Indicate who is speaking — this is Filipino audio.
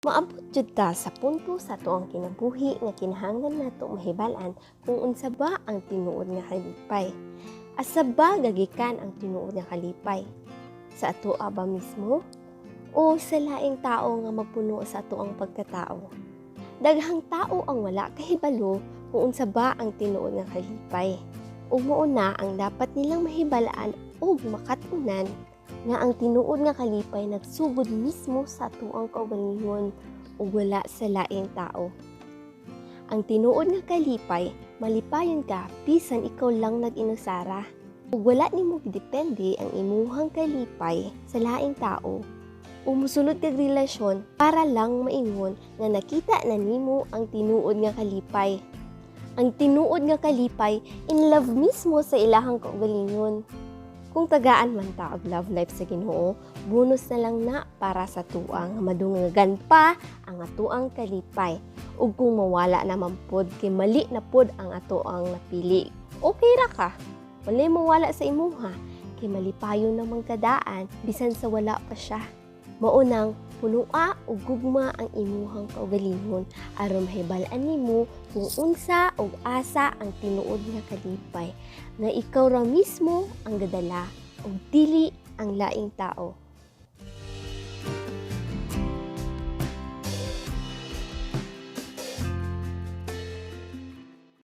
Speaker 1: Maabot jud ta sa punto sa atoang kinabuhi nga kinahanglan nato mahibal-an kung unsa ba ang tinuod nga kalipay. Asa ba gagikan ang tinuod nga kalipay? Sa atoa ba mismo? O sa laing tao nga magpuno sa atoang pagkatao? Daghang tao ang wala kahibalo kung unsa ba ang tinuod nga kalipay. Ug mao na ang dapat nilang mahibal-an ug makatunan nga ang tinuod nga kalipay nagsugod mismo sa atoang kaugalingon ug wala sa laing tao. Ang tinuod nga kalipay, malipayon ka bisan ikaw lang nag-inusara. Ug wala nimo gidepende ang imuhang kalipay sa laing tao o musulod kag relasyon para lang maingon nga nakita na nimo ang tinuod nga kalipay. Ang tinuod nga kalipay in love mismo sa ilahang kaugalingon. Kung tagaan man ta og love life sa Ginoo, bonus na lang na para sa tuang madungagan pa ang atuang kalipay. Ug kung mawala naman pod kay mali na pod ang atuang napili. Okay ra ka. Wala mawala sa imuha kay malipayon namang kadaan bisan sa wala pa siya. Maunang punua ug gugma ang imuhang kaugalingon aron mahibal-an nimo kung unsa ug asa ang tinuod nga kalipay nga ikaw ra mismo ang gadala ug dili ang laing tao.